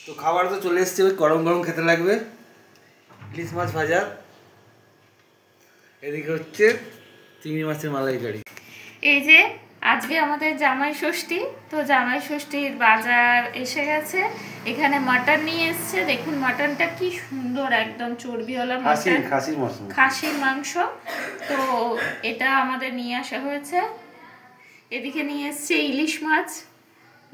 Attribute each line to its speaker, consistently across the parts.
Speaker 1: তো খাবার তো চলে এসছে, ওই গরম গরম খেতে লাগবে। ইলিশ মাছ ভাজা, এদিকে হচ্ছে চিংড়ি মাছের মালাইকারি।
Speaker 2: এই যে আজকে আমাদের জামাই ষষ্ঠী, তো জামাই ষষ্ঠীর বাজার এসে গেছে। এখানে মাটন নিয়ে এসছে, দেখুন মাটনটা কি সুন্দর, একদম চর্বিওয়ালা মাটন, খাসির মাংস। তো এটা আমাদের নিয়ে আসা হয়েছে। এদিকে নিয়ে এসছে ইলিশ মাছ,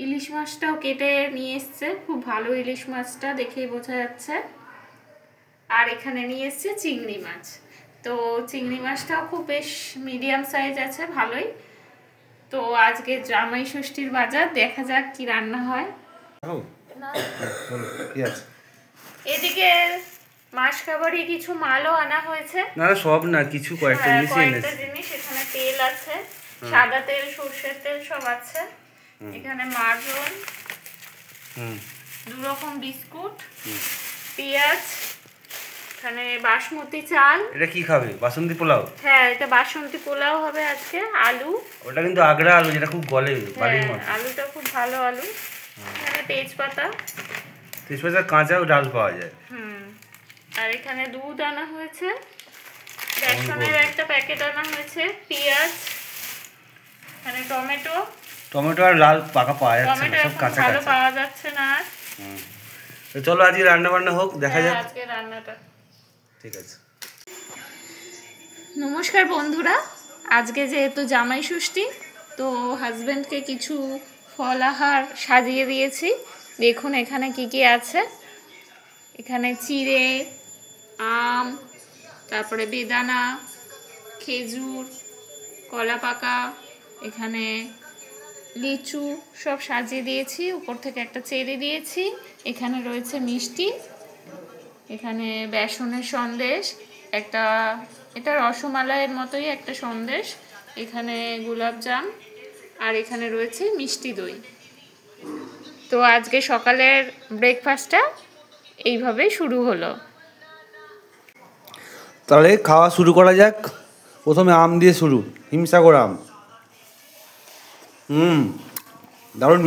Speaker 2: ইলিশ মাছটাও কেটে নিয়ে এসছে, খুব ভালো ইলিশ মাছটা দেখেই বোঝা যাচ্ছে। আর এখানে নিয়ে এসছে চিংড়ি মাছ, তো চিংড়ি মাছটাও খুব বেশ মিডিয়াম সাইজ আছে, ভালোই। তো আজকে জামাই ষষ্ঠীর বাজার, দেখা যাক কি রান্না হয়। এদিকে মাস কাবারি কিছু মালও আনা হয়েছে,
Speaker 1: না সব না, কিছু কয়েকটা
Speaker 2: জিনিস। এখানে তেল আছে, সাদা তেল, সরষের তেল সব আছে। এখানে মাজন, 2 রকম বিস্কুট, পেঁয়াজ, এখানে বাসমতি চাল।
Speaker 1: এটা কি খাবে? বাসন্তী পোলাও?
Speaker 2: হ্যাঁ, এটা বাসন্তী পোলাও হবে আজকে। আলু,
Speaker 1: ওটা কিন্তু আগ্রা আলু, যেটা খুব গলে বাড়ির মতো।
Speaker 2: আলুটা খুব ভালো আলু। এখানে তেজপাতা,
Speaker 1: কাঁচা ও ডাল পাওয়া যায়।
Speaker 2: আর এখানে দুধ আনা হয়েছে, বেসনের একটা প্যাকেট আনা হয়েছে, পেঁয়াজ, এখানে টমেটো
Speaker 1: আর লাল পাকা পাওয়া যাচ্ছে না, সব কাঁচা
Speaker 2: ভালো পাওয়া যাচ্ছে না।
Speaker 1: তো চলো আজকে রান্না বান্না হোক, দেখা যাক
Speaker 2: আজকে রান্নাটা।
Speaker 1: ঠিক আছে।
Speaker 2: নমস্কার বন্ধুরা, আজকে যেহেতু জামাই ষষ্ঠী, তো হাজব্যান্ডকে কিছু ফলাহার সাজিয়ে দিয়েছি। দেখুন এখানে কি কি আছে। এখানে চিড়ে, আম, তারপরে বেদানা, খেজুর, কলা পাকা, এখানে লিচু সব সাজিয়ে দিয়েছি। উপর থেকে একটা চেরি দিয়েছি। এখানে রয়েছে মিষ্টি, এখানে বেসনের সন্দেশ, একটা এটা রসমালাইয়ের মতোই একটা সন্দেশ, এখানে গোলাপজাম, আর এখানে রয়েছে মিষ্টি দই। তো আজকে সকালের ব্রেকফাস্টটা এইভাবেই শুরু হলো।
Speaker 1: তাহলে খাওয়া শুরু করা যাক। প্রথমে আম দিয়ে শুরু, হিমসাগর আম। দারুণ,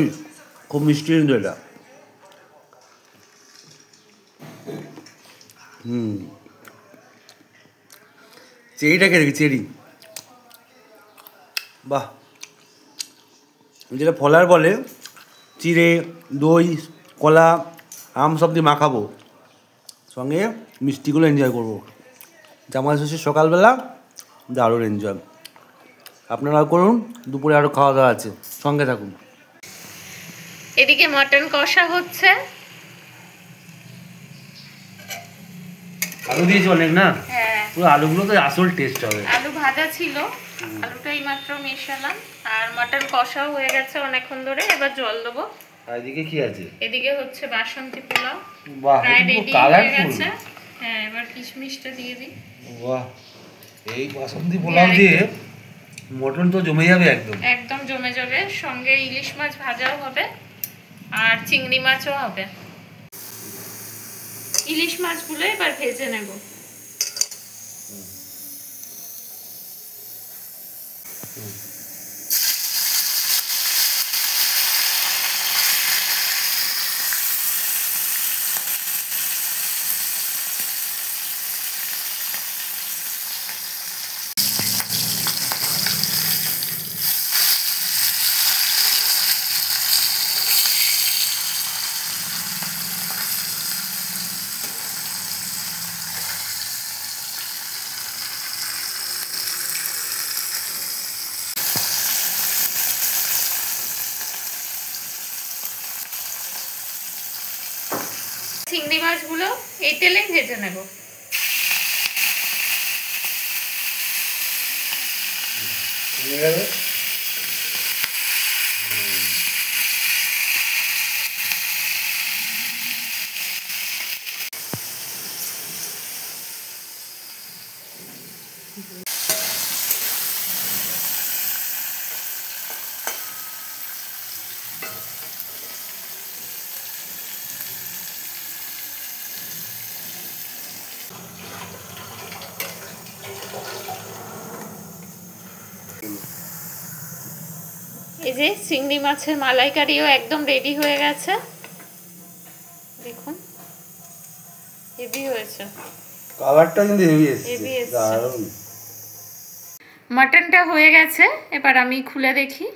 Speaker 1: খুব মিষ্টি কিন্তু এটা। চেরিটা খেয়ে দেখি, চেরি, বাহ। যেটা ফলার বলে, চিড়ে, দই, কলা, আম সব দিয়ে মাখাবো, সঙ্গে মিষ্টিগুলো এনজয় করবো। জামাই ষষ্ঠীর সকালবেলা দারুণ এনজয়। আপনারাও করুন, দুপুরে আরও খাওয়া দাওয়া আছে, সঙ্গে থাকুন।
Speaker 2: এদিকে মটন কষা হচ্ছে।
Speaker 1: আলু দিয়েছি অনেক না? হ্যাঁ, পুরো আলুগুলো তো আসল টেস্ট হবে।
Speaker 2: আলু ভাজা ছিল, আলুটাই মাত্র মেশালাম। আর মটন কষাও হয়ে গেছে অনেকক্ষণ ধরে, এবার জল দেবো।
Speaker 1: আর এদিকে কি আছে?
Speaker 2: এদিকে হচ্ছে বাসন্তী পোলাও,
Speaker 1: বাহ, কালারফুল।
Speaker 2: হ্যাঁ, এবার কিশমিশটা দিয়ে দিই।
Speaker 1: বাহ, এই বাসন্তী পোলাও দিয়ে মটন তো জমে যাবে একদম,
Speaker 2: একদম জমে যাবে। সঙ্গে ইলিশ মাছ ভাজাও হবে আর চিংড়ি মাছও হবে। ইলিশ মাছগুলো এবার ভেজে নেব। চিংড়ি মাছগুলো এই তেলে ভেজে নেব। এই যে চিংড়ি মাছের মালাইকারিও একদম রেডি হয়ে গেছে। দেখুন হেভি হয়েছে,
Speaker 1: কালারটা কিন্তু হেভি
Speaker 2: হেভি
Speaker 1: এসেছে,
Speaker 2: এসেছে।
Speaker 1: দারুণ।
Speaker 2: মাটনটা হয়ে গেছে, এবার আমি খুলে দেখি।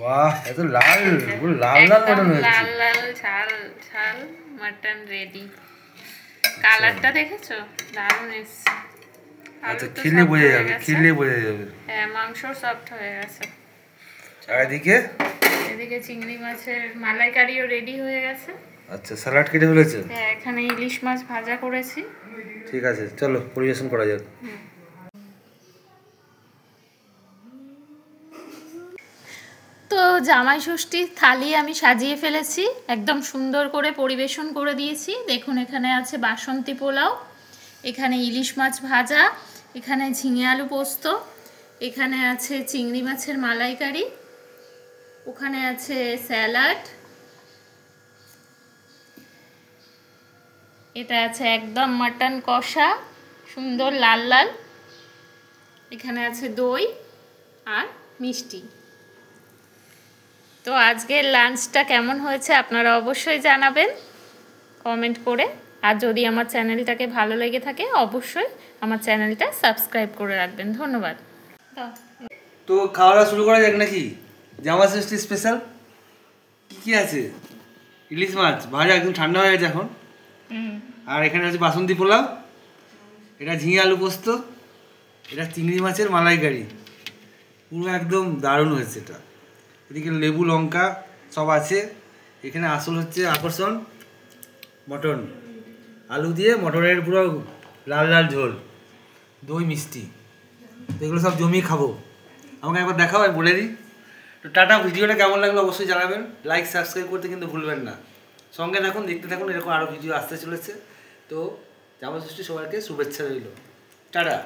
Speaker 1: বাহ, এত লাল, পুরো লাল লাল
Speaker 2: একদম
Speaker 1: মটন হয়েছে।
Speaker 2: লাল লাল ঝাল ঝাল মাটন রেডি। কালারটা দেখেছো, দারুণ এসছে।
Speaker 1: আচ্ছা,
Speaker 2: আলু তো
Speaker 1: খেলে
Speaker 2: soft
Speaker 1: বোঝা
Speaker 2: হয়ে
Speaker 1: যাবে,
Speaker 2: গেছে।
Speaker 1: খেলে বোঝা যাবে।
Speaker 2: হ্যাঁ, মাংস সফট হয়ে গেছে।
Speaker 1: আর এদিকে
Speaker 2: এদিকে চিংড়ি মাছের মালাইকারিও রেডি হয়ে গেছে।
Speaker 1: আচ্ছা, স্যালাড কেটে ফেলেছে।
Speaker 2: হ্যাঁ, এখানে ইলিশ মাছ ভাজা করেছি।
Speaker 1: ঠিক আছে, চলো পরিবেশন করা যাক।
Speaker 2: তো জামাই ষষ্ঠীর থালি আমি সাজিয়ে ফেলেছি, একদম সুন্দর করে পরিবেশন করে দিয়েছি। দেখুন এখানে আছে বাসন্তী পোলাও, এখানে ইলিশ মাছ ভাজা, এখানে ঝিঙে আলু পোস্ত, এখানে আছে চিংড়ি মাছের মালাইকারি, ওখানে আছে স্যালাড, এটা আছে একদম মাটন কষা সুন্দর লাল লাল, এখানে আছে দই আর মিষ্টি। তো আজকের লাঞ্চটা কেমন হয়েছে আপনারা অবশ্যই জানাবেন কমেন্ট করে। আর যদি আমার চ্যানেলটাকে ভালো লেগে থাকে অবশ্যই আমার চ্যানেলটা সাবস্ক্রাইব করে রাখবেন। ধন্যবাদ।
Speaker 1: তো খাওয়া দাওয়া শুরু করা যাক নাকি? জামাই ষষ্ঠী স্পেশাল কি কি আছে? ইলিশ মাছ ভাজা, একদম ঠান্ডা হয়ে গেছে এখন। আর এখানে আছে বাসন্তী পোলাও, এটা ঝিঙে আলু পোস্ত, এটা চিংড়ি মাছের মালাইকারি, পুরো একদম দারুণ হয়েছে এটা। এদিকে লেবু লঙ্কা সব আছে। এখানে আসল হচ্ছে আকর্ষণ মটন, আলু দিয়ে মটনের পুরো লাল লাল ঝোল, দই মিষ্টি, এগুলো সব জমিয়ে খাবো। আমাকে একবার দেখাও, আমি বলে দিই। তো টাটা, ভিডিওটা কেমন লাগলো অবশ্যই জানাবেন, লাইক সাবস্ক্রাইব করতে কিন্তু ভুলবেন না। সঙ্গে থাকুন, দেখতে থাকুন, এরকম আরও ভিডিও আসতে চলেছে। তো জামাই ষষ্ঠী সবাইকে শুভেচ্ছা রইল, টাটা।